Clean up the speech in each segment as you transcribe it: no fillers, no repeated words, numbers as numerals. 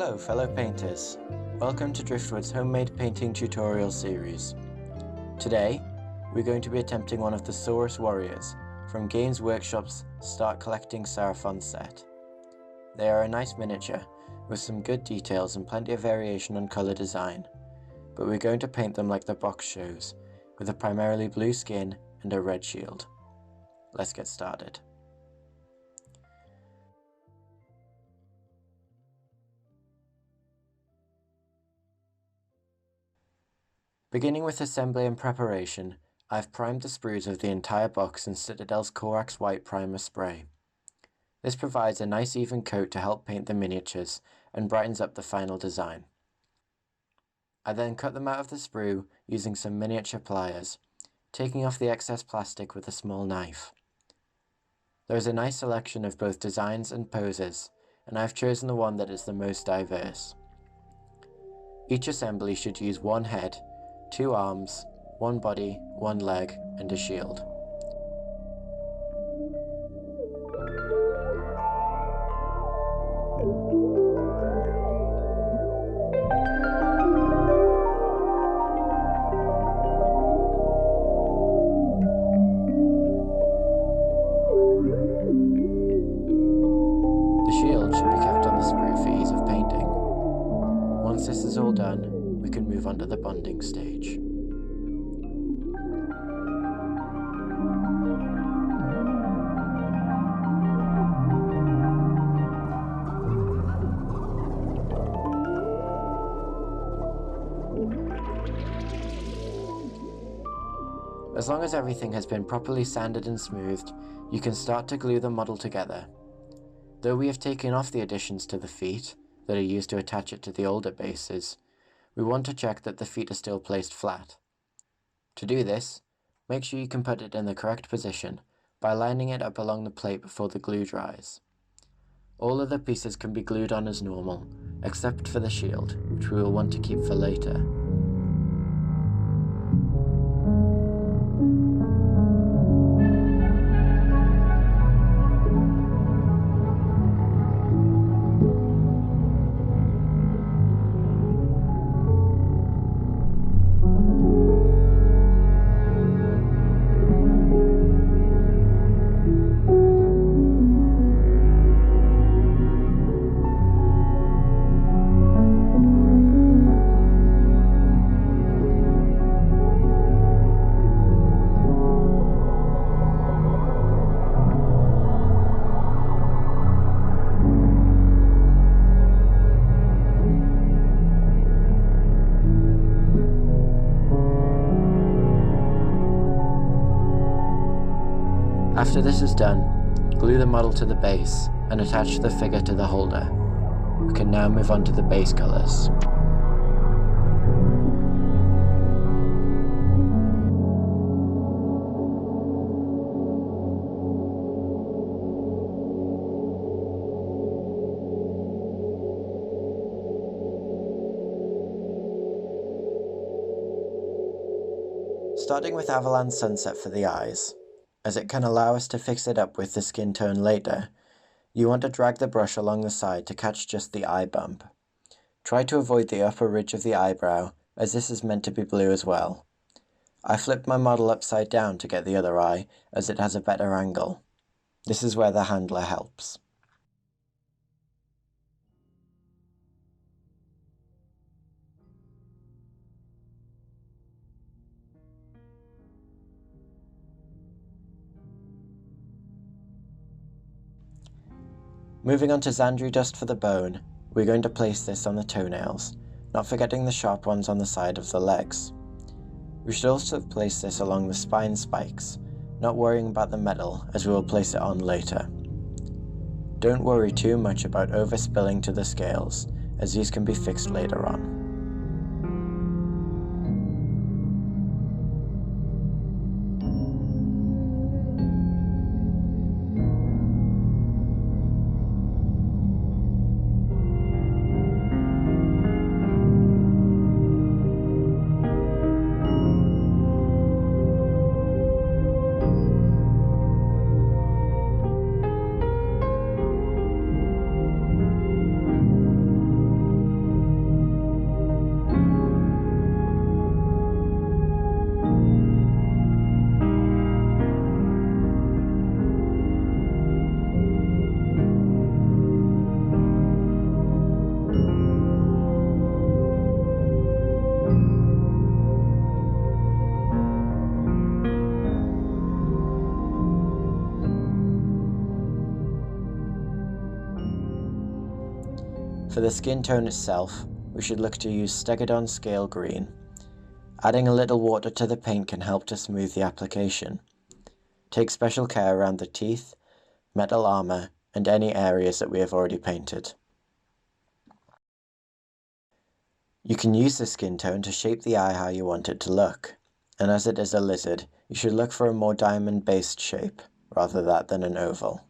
Hello fellow painters, welcome to Driftwood's homemade painting tutorial series. Today, we're going to be attempting one of the Saurus warriors from Games Workshop's Start Collecting Seraphon set. They are a nice miniature with some good details and plenty of variation on colour design, but we're going to paint them like the box shows, with a primarily blue skin and a red shield. Let's get started. Beginning with assembly and preparation, I've primed the sprues of the entire box in Citadel's Corax White Primer Spray. This provides a nice even coat to help paint the miniatures and brightens up the final design. I then cut them out of the sprue using some miniature pliers, taking off the excess plastic with a small knife. There is a nice selection of both designs and poses, and I've chosen the one that is the most diverse. Each assembly should use one head, 2 arms, 1 body, 1 leg, and a shield. The shield should be kept on the sprue for ease of painting. Once this is all done, we can move on to the bonding stage. As long as everything has been properly sanded and smoothed, you can start to glue the model together. Though we have taken off the additions to the feet that are used to attach it to the older bases, we want to check that the feet are still placed flat. To do this, make sure you can put it in the correct position by lining it up along the plate before the glue dries. All other pieces can be glued on as normal, except for the shield, which we will want to keep for later. After this is done, glue the model to the base and attach the figure to the holder. We can now move on to the base colours. Starting with Avalan Sunset for the eyes, as it can allow us to fix it up with the skin tone later, you want to drag the brush along the side to catch just the eye bump. Try to avoid the upper ridge of the eyebrow, as this is meant to be blue as well. I flipped my model upside down to get the other eye, as it has a better angle. This is where the handler helps. Moving on to Xandri dust for the bone, we're going to place this on the toenails, not forgetting the sharp ones on the side of the legs. We should also place this along the spine spikes, not worrying about the metal as we will place it on later. Don't worry too much about overspilling to the scales, as these can be fixed later on. For the skin tone itself, we should look to use Stegodon Scale Green. Adding a little water to the paint can help to smooth the application. Take special care around the teeth, metal armor, and any areas that we have already painted. You can use the skin tone to shape the eye how you want it to look, and as it is a lizard, you should look for a more diamond-based shape, rather than an oval.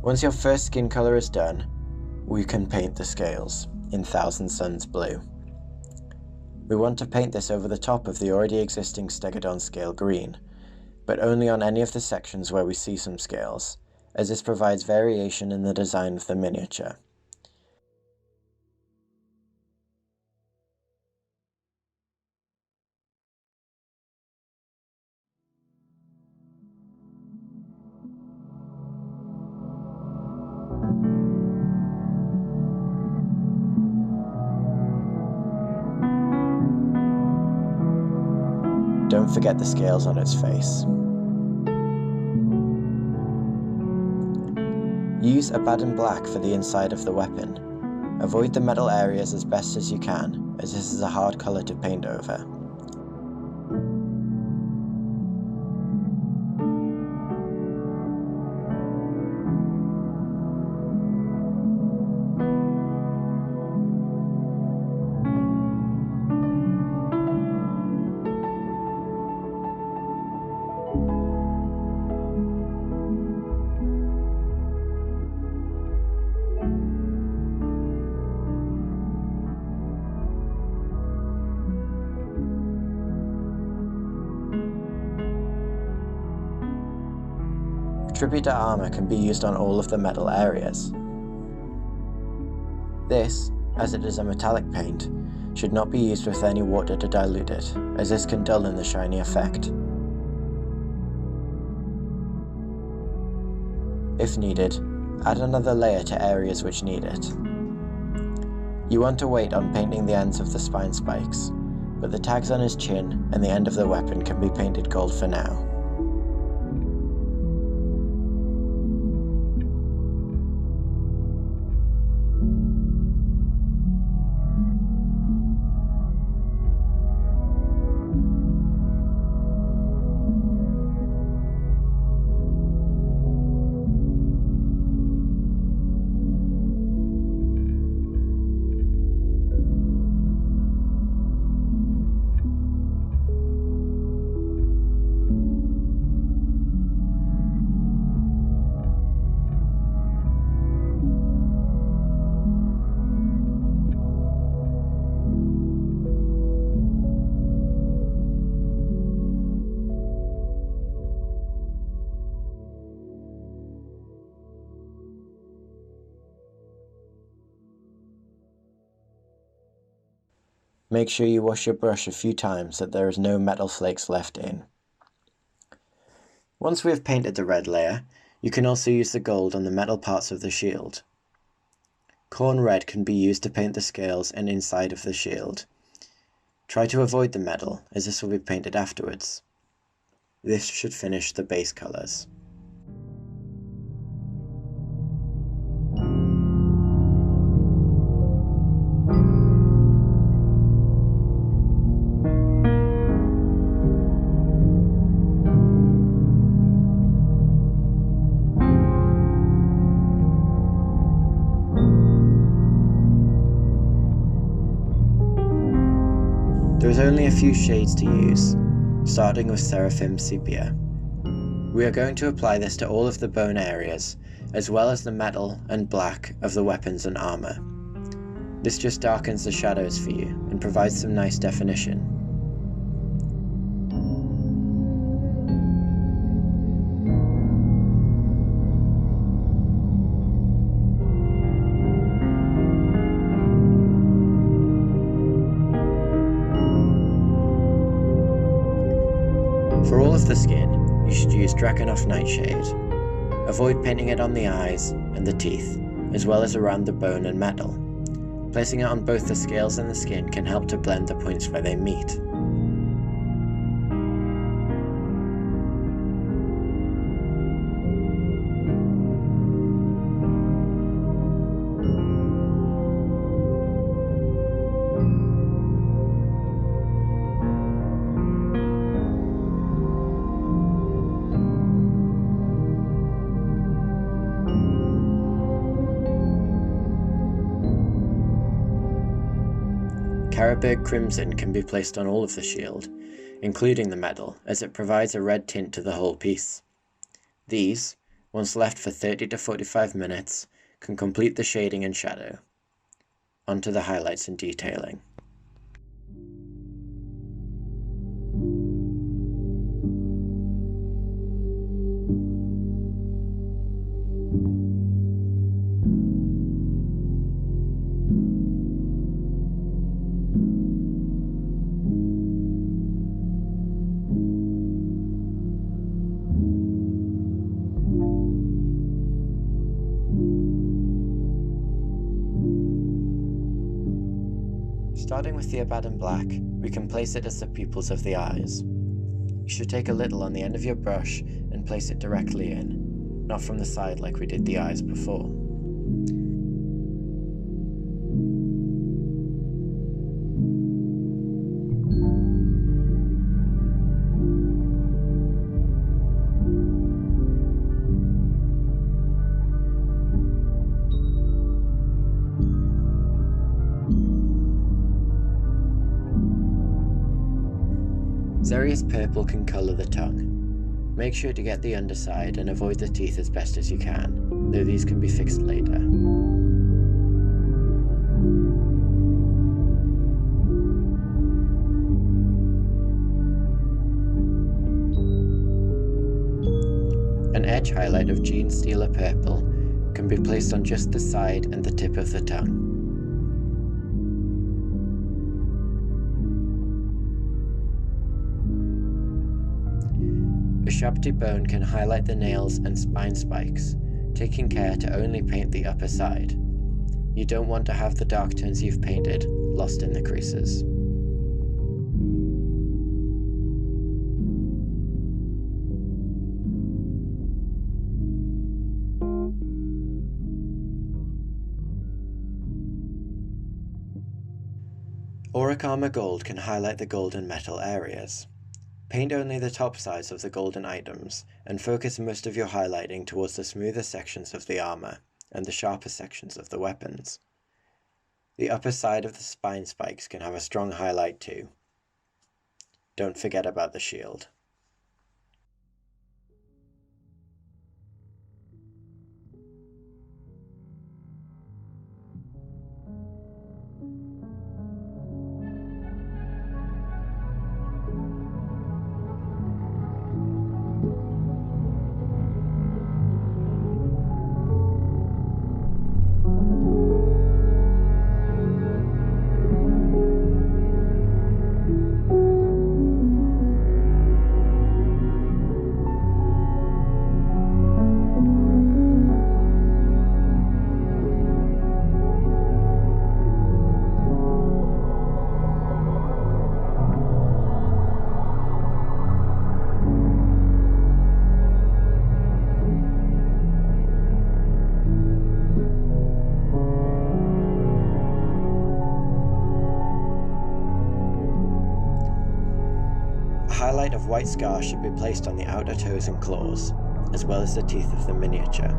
Once your first skin color is done, we can paint the scales in Thousand Suns Blue. We want to paint this over the top of the already existing Stegodon Scale Green, but only on any of the sections where we see some scales, as this provides variation in the design of the miniature. Don't forget the scales on its face. Use Abaddon Black for the inside of the weapon. Avoid the metal areas as best as you can, as this is a hard colour to paint over. Attributor armor can be used on all of the metal areas. This, as it is a metallic paint, should not be used with any water to dilute it, as this can dull in the shiny effect. If needed, add another layer to areas which need it. You want to wait on painting the ends of the spine spikes, but the tags on his chin and the end of the weapon can be painted gold for now. make sure you wash your brush a few times so that there is no metal flakes left in. Once we have painted the red layer, you can also use the gold on the metal parts of the shield. Corn red can be used to paint the scales and inside of the shield. Try to avoid the metal, as this will be painted afterwards. This should finish the base colours. There is only a few shades to use, starting with Seraphim Sepia. We are going to apply this to all of the bone areas, as well as the metal and black of the weapons and armour. This just darkens the shadows for you and provides some nice definition. For all of the skin, you should use Drakenhof Nightshade. Avoid painting it on the eyes and the teeth, as well as around the bone and metal. Placing it on both the scales and the skin can help to blend the points where they meet. Caraberg Crimson can be placed on all of the shield, including the metal, as it provides a red tint to the whole piece. These, once left for 30 to 45 minutes, can complete the shading and shadow. Onto the highlights and detailing. Starting with the Abaddon Black, we can place it as the pupils of the eyes. You should take a little on the end of your brush and place it directly in, not from the side like we did the eyes before. Xerius Purple can colour the tongue. Make sure to get the underside and avoid the teeth as best as you can, though these can be fixed later. An edge highlight of Genestealer Purple can be placed on just the side and the tip of the tongue. A Shabti bone can highlight the nails and spine spikes, taking care to only paint the upper side. You don't want to have the dark tones you've painted lost in the creases. Auric Armor Gold can highlight the golden metal areas. Paint only the top sides of the golden items, and focus most of your highlighting towards the smoother sections of the armor, and the sharper sections of the weapons. The upper side of the spine spikes can have a strong highlight too. Don't forget about the shield. highlight of white scars should be placed on the outer toes and claws, as well as the teeth of the miniature.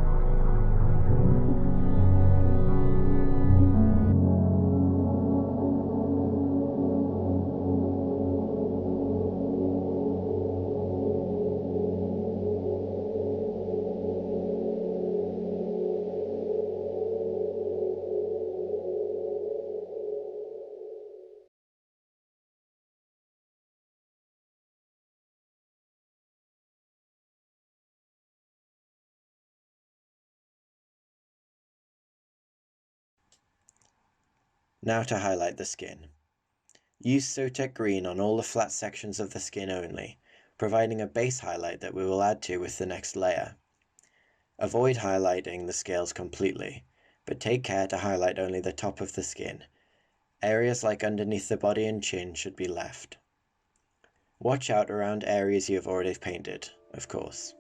Now to highlight the skin. Use Sotek Green on all the flat sections of the skin only, providing a base highlight that we will add to with the next layer. Avoid highlighting the scales completely, but take care to highlight only the top of the skin. Areas like underneath the body and chin should be left. Watch out around areas you have already painted, of course.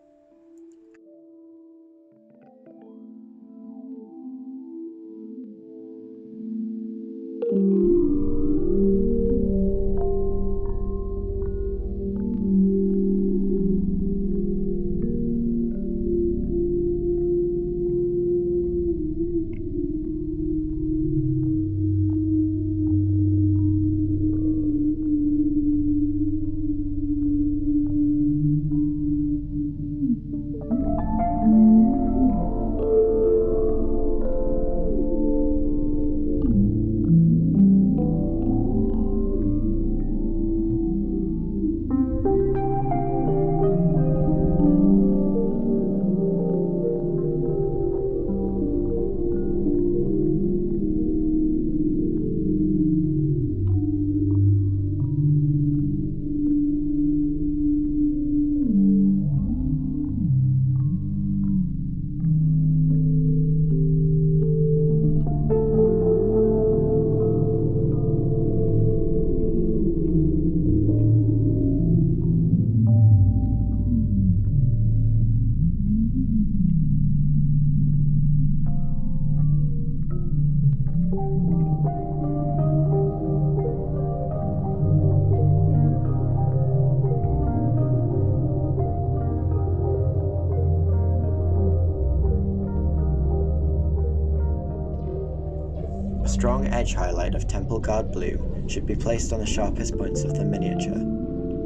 A strong edge highlight of Temple Guard Blue should be placed on the sharpest points of the miniature,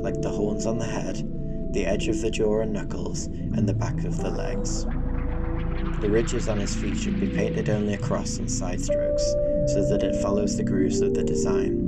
like the horns on the head, the edge of the jaw and knuckles, and the back of the legs. The ridges on his feet should be painted only across and side strokes, so that it follows the grooves of the design.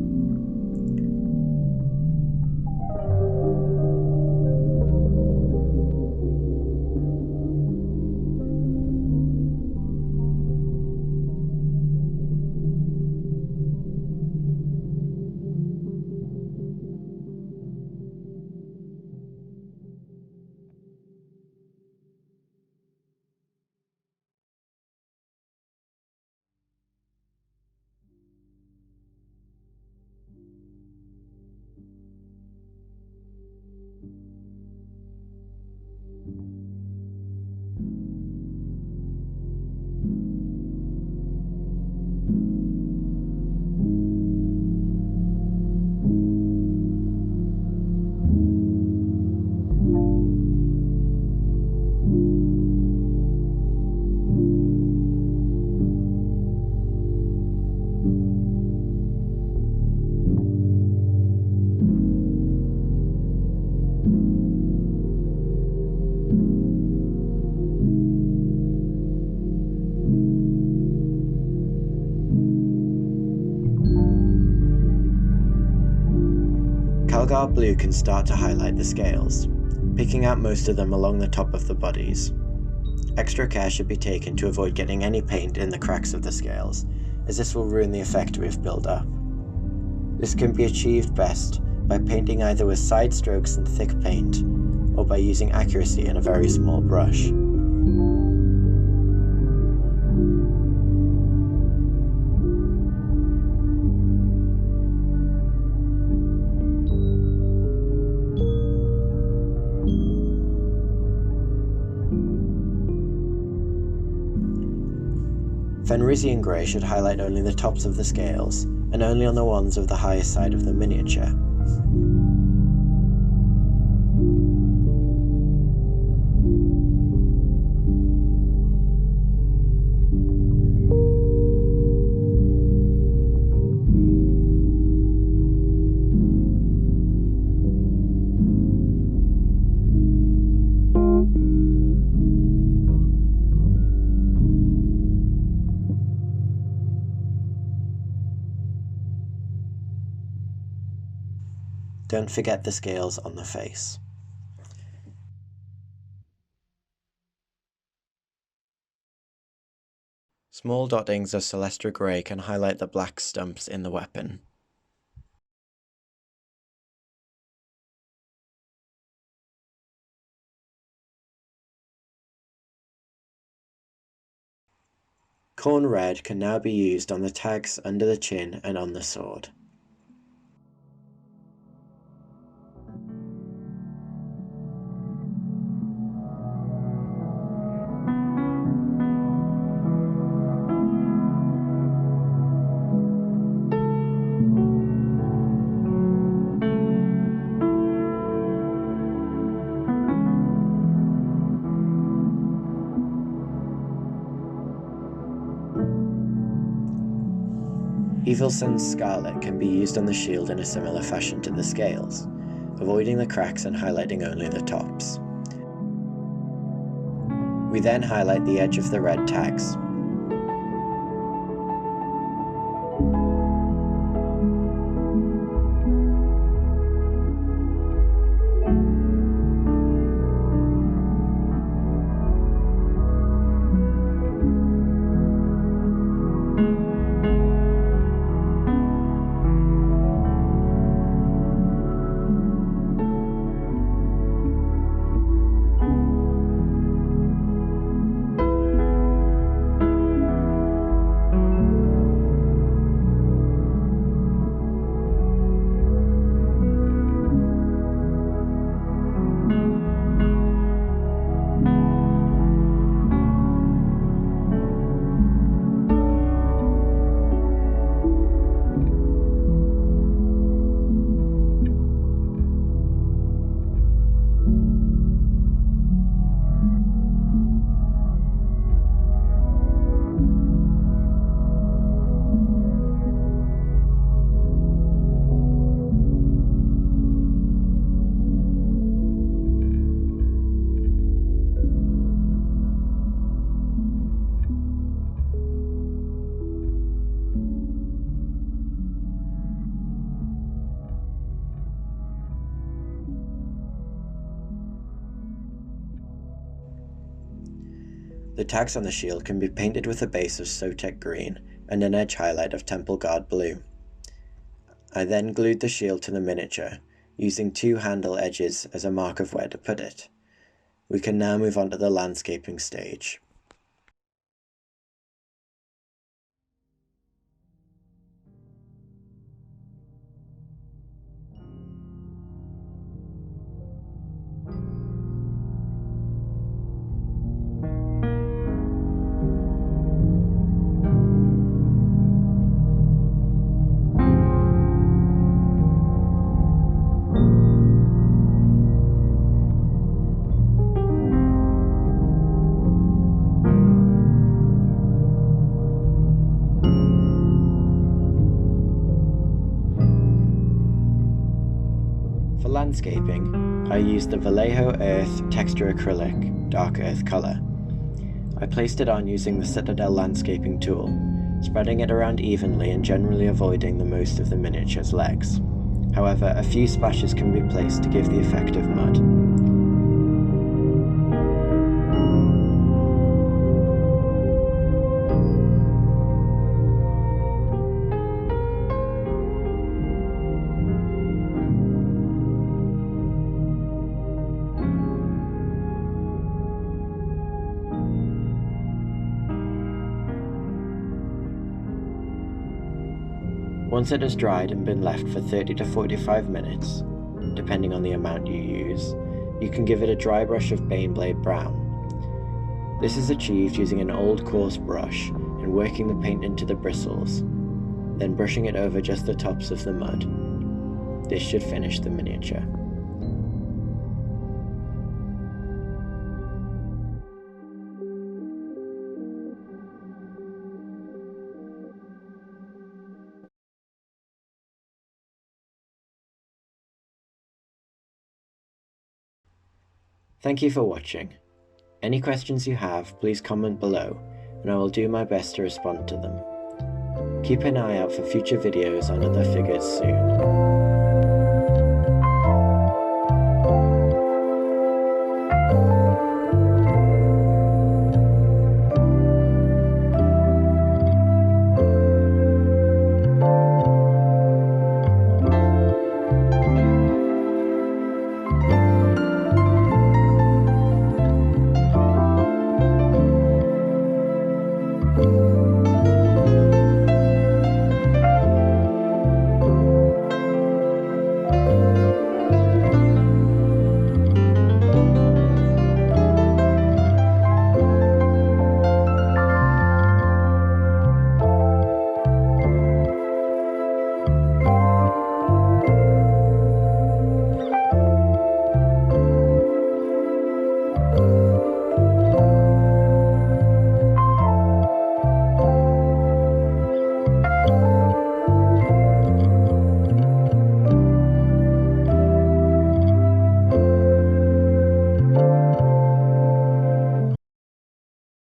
Calgar Blue can start to highlight the scales, picking out most of them along the top of the bodies. Extra care should be taken to avoid getting any paint in the cracks of the scales, as this will ruin the effect we have built up. This can be achieved best by painting either with side strokes and thick paint, or by using accuracy in a very small brush. Fenrisian Grey should highlight only the tops of the scales, and only on the ones of the highest side of the miniature. Don't forget the scales on the face. Small dottings of Celestra Grey can highlight the black stumps in the weapon. Corn red can now be used on the tags under the chin and on the sword. Evil Sun's Scarlet can be used on the shield in a similar fashion to the scales, avoiding the cracks and highlighting only the tops. We then highlight the edge of the red tags. The tags on the shield can be painted with a base of Sotek green and an edge highlight of Temple Guard blue. I then glued the shield to the miniature, using 2 handle edges as a mark of where to put it. We can now move on to the landscaping stage. For landscaping, I used the Vallejo Earth Texture Acrylic Dark Earth colour. I placed it on using the Citadel landscaping tool, spreading it around evenly and generally avoiding the most of the miniature's legs. However, a few splashes can be placed to give the effect of mud. Once it has dried and been left for 30 to 45 minutes, depending on the amount you use, you can give it a dry brush of Baneblade Brown. This is achieved using an old coarse brush and working the paint into the bristles, then brushing it over just the tops of the mud. This should finish the miniature. Thank you for watching. Any questions you have, please comment below, and I will do my best to respond to them. Keep an eye out for future videos on other figures soon.